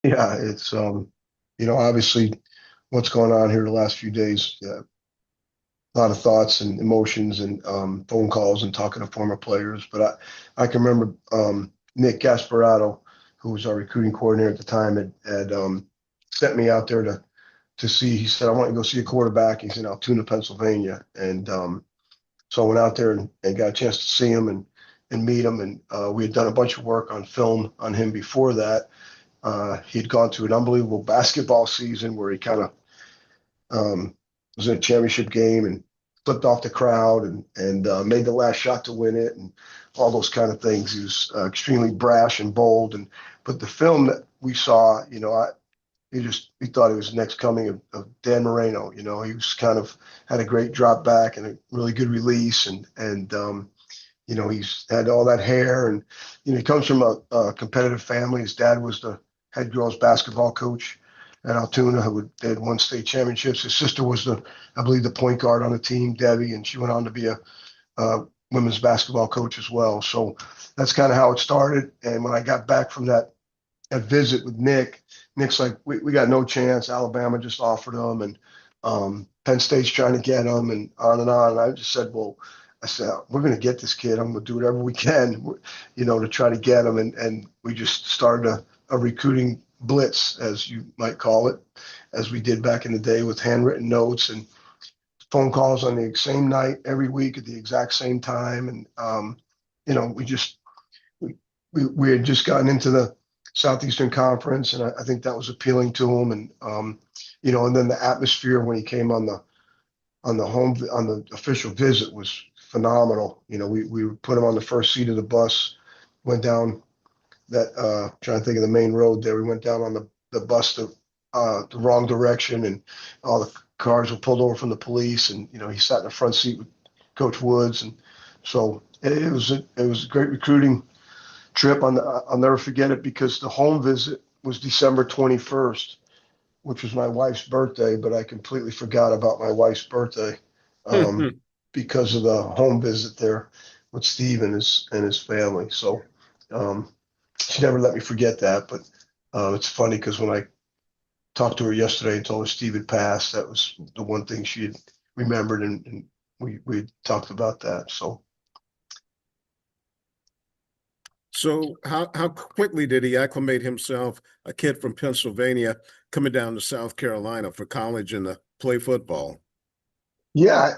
Yeah, it's obviously what's going on here the last few days. Yeah, a lot of thoughts and emotions and phone calls and talking to former players. But I can remember Nick Gasparotto, who was our recruiting coordinator at the time, had sent me out there to see. He said, "I want to go see a quarterback." He's in Altoona, Pennsylvania, and so I went out there and got a chance to see him and meet him. And we had done a bunch of work on film on him before that. He had gone through an unbelievable basketball season where he kind of was in a championship game and flipped off the crowd and made the last shot to win it and all those kind of things. He was extremely brash and bold. And but the film that we saw, we thought he was the next coming of Dan Moreno. He was kind of had a great drop back and a really good release and he's had all that hair and he comes from a competitive family. His dad was the head girls basketball coach at Altoona, who they had won state championships. His sister was I believe, the point guard on the team, Debbie, and she went on to be a women's basketball coach as well. So that's kind of how it started. And when I got back from that visit with Nick, Nick's like, we got no chance. Alabama just offered him, and Penn State's trying to get him, and on and on. And I just said, well, I said, we're going to get this kid. I'm going to do whatever we can, to try to get him. And we just started a recruiting blitz, as you might call it, as we did back in the day with handwritten notes and phone calls on the same night every week at the exact same time. And, we just, we had just gotten into the Southeastern Conference, and I think that was appealing to him. And then the atmosphere when he came on the official visit was phenomenal. We put him on the first seat of the bus, went down that trying to think of the main road there. We went down on the bus the wrong direction, and all the cars were pulled over from the police. And he sat in the front seat with Coach Woods, and so it was a great recruiting trip. I'll never forget it because the home visit was December 21st, which was my wife's birthday, but I completely forgot about my wife's birthday um, because of the home visit there with Steve and his family. So um, she never let me forget that. But it's funny because when I talked to her yesterday and told her Steve had passed, that was the one thing she had remembered, and we had talked about that. So So how quickly did he acclimate himself, a kid from Pennsylvania coming down to South Carolina for college and to play football? yeah,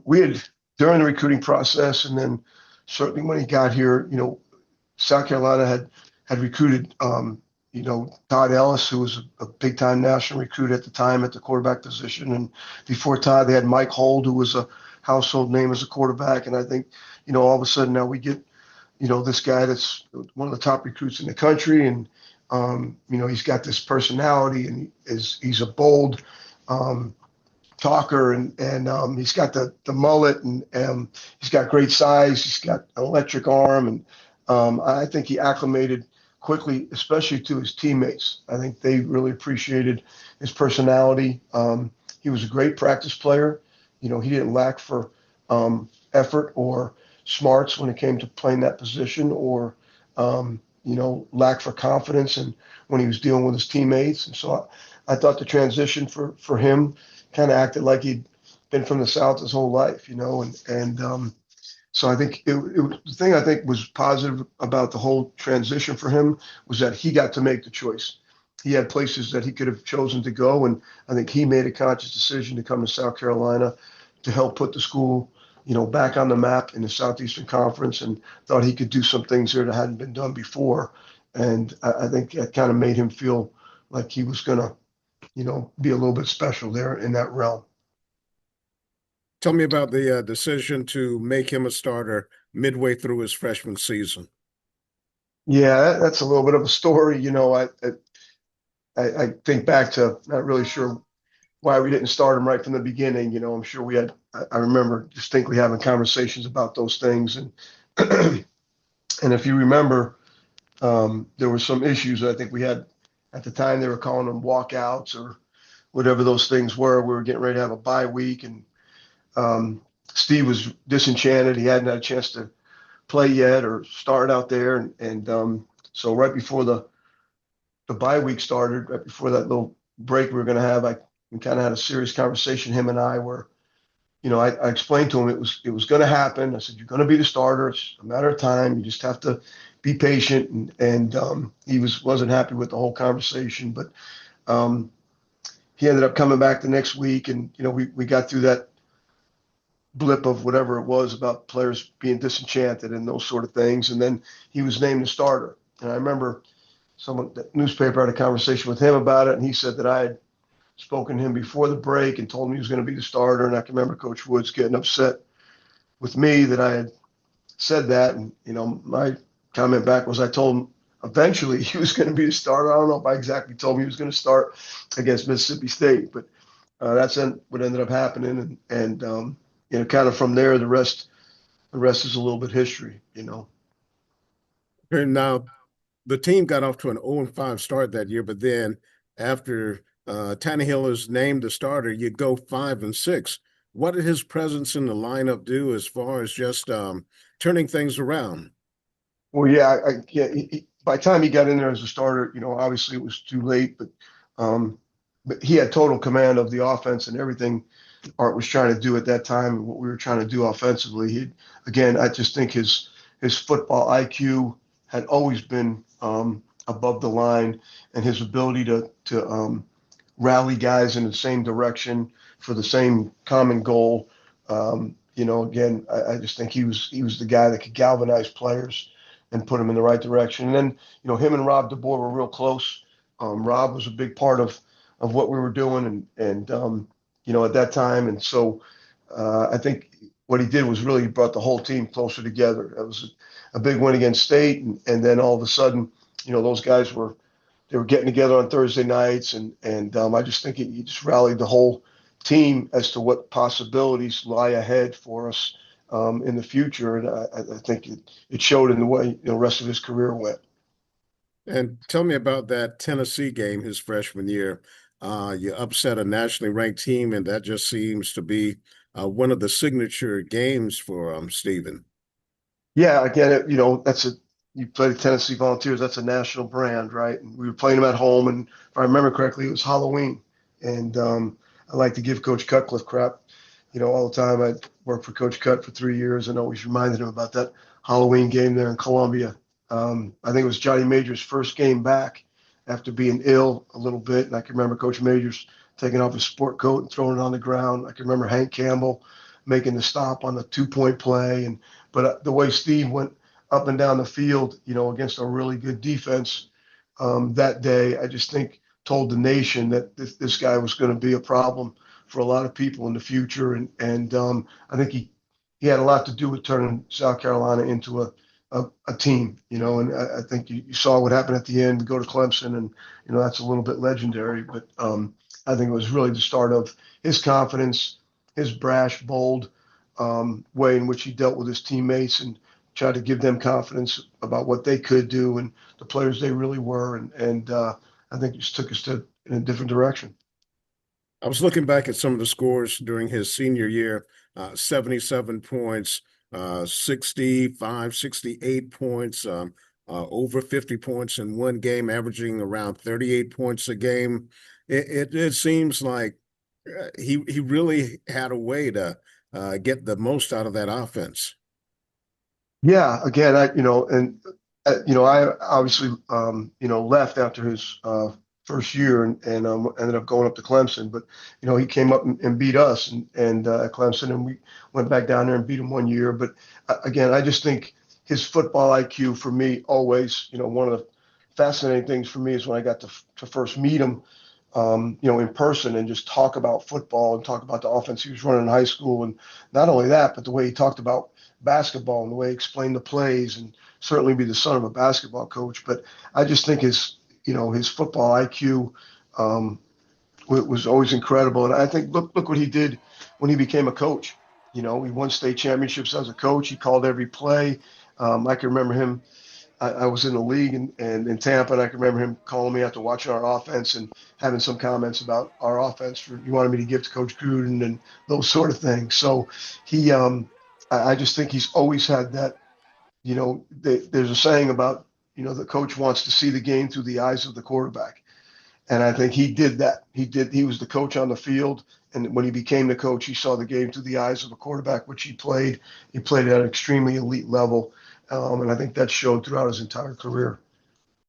we had during the recruiting process, and then certainly when he got here, South Carolina had recruited, Todd Ellis, who was a big time national recruit at the time at the quarterback position, and before Todd, they had Mike Hold, who was a household name as a quarterback, and I think, all of a sudden now we get, this guy that's one of the top recruits in the country, and he's got this personality, and he's a bold. Talker and he's got the mullet and he's got great size. He's got an electric arm and I think he acclimated quickly, especially to his teammates. I think they really appreciated his personality. He was a great practice player. He didn't lack for effort or smarts when it came to playing that position or lack for confidence and when he was dealing with his teammates. And so I thought the transition for him kind of acted like he'd been from the South his whole life, and so I think the thing I think was positive about the whole transition for him was that he got to make the choice. He had places that he could have chosen to go, and I think he made a conscious decision to come to South Carolina to help put the school, back on the map in the Southeastern Conference, and thought he could do some things there that hadn't been done before. And I think that kind of made him feel like he was going to be a little bit special there in that realm. Tell me about the decision to make him a starter midway through his freshman season. Yeah, that's a little bit of a story. I think back to not really sure why we didn't start him right from the beginning. I'm sure we had. I remember distinctly having conversations about those things, and and if you remember, there were some issues I think we had at the time. They were calling them walkouts or whatever those things were. We were getting ready to have a bye week, and Steve was disenchanted. He hadn't had a chance to play yet or start out there, and so right before the bye week started, right before that little break we were going to have, we kind of had a serious conversation, him and I, where I explained to him it was going to happen. I said, you're going to be the starter. It's a matter of time. You just have to be patient. And he wasn't happy with the whole conversation, but um, he ended up coming back the next week, and we got through that blip of whatever it was about players being disenchanted and those sort of things. And then he was named the starter. And I remember the newspaper had a conversation with him about it, and he said that I had spoken to him before the break and told him he was going to be the starter. And I can remember Coach Woods getting upset with me that I had said that. And, my comment back was I told him eventually he was going to be the starter. I don't know if I exactly told him he was going to start against Mississippi State, but that's what ended up happening. And kind of from there, the rest is a little bit history. And now the team got off to an 0-5 start that year, but then after Tannehill is named the starter, you go 5-6. What did his presence in the lineup do as far as just turning things around? Well, yeah, yeah. By the time he got in there as a starter, obviously it was too late, but he had total command of the offense and everything Art was trying to do at that time, and what we were trying to do offensively. Again, I just think his football IQ had always been above the line, and his ability to rally guys in the same direction for the same common goal. Again, I just think he was the guy that could galvanize players and put them in the right direction. And then, him and Rob DeBoer were real close. Rob was a big part of what we were doing, and at that time. And so I think what he did was really he brought the whole team closer together. It was a big win against State, and then all of a sudden, those guys were getting together on Thursday nights, and I just think he just rallied the whole team as to what possibilities lie ahead for us in the future, and I think it showed in the way the rest of his career went. And tell me about that Tennessee game his freshman year. You upset a nationally ranked team, and that just seems to be one of the signature games for Stephen. Yeah, again, you play the Tennessee Volunteers. That's a national brand, right? And we were playing them at home, and if I remember correctly, it was Halloween. And I like to give Coach Cutcliffe crap, all the time. I worked for Coach Cut for 3 years and always reminded him about that Halloween game there in Columbia. I think it was Johnny Major's first game back after being ill a little bit, and I can remember Coach Majors taking off his sport coat and throwing it on the ground. I can remember Hank Campbell making the stop on the 2-point play, but the way Steve went up and down the field, against a really good defense that day, I just think told the nation that this guy was going to be a problem for a lot of people in the future, and I think he had a lot to do with turning South Carolina into a team, and I think you saw what happened at the end. We go to Clemson, and that's a little bit legendary, but I think it was really the start of his confidence, his brash, bold way in which he dealt with his teammates and tried to give them confidence about what they could do and the players they really were. And I think just took us in a different direction. I was looking back at some of the scores during his senior year, 77 points, 65, 68 points, over 50 points in one game, averaging around 38 points a game. It seems like he really had a way to get the most out of that offense. Yeah, again, I obviously left after his first year and ended up going up to Clemson, but he came up and beat us and at Clemson, and we went back down there and beat him 1 year. But again, I just think his football IQ for me always, one of the fascinating things for me is when I got to first meet him, in person and just talk about football and talk about the offense he was running in high school. And not only that, but the way he talked about basketball and the way he explained the plays, and certainly be the son of a basketball coach. But I just think his football IQ was always incredible. And I think, look what he did when he became a coach. He won state championships as a coach. He called every play. I can remember him. I was in the league and in Tampa, and I can remember him calling me after watching our offense and having some comments about our offense he wanted me to give to Coach Gruden and those sort of things. So he, I just think he's always had that. There's a saying about the coach wants to see the game through the eyes of the quarterback. And I think he did that. He was the coach on the field. And when he became the coach, he saw the game through the eyes of a quarterback, which he played. He played at an extremely elite level. And I think that showed throughout his entire career.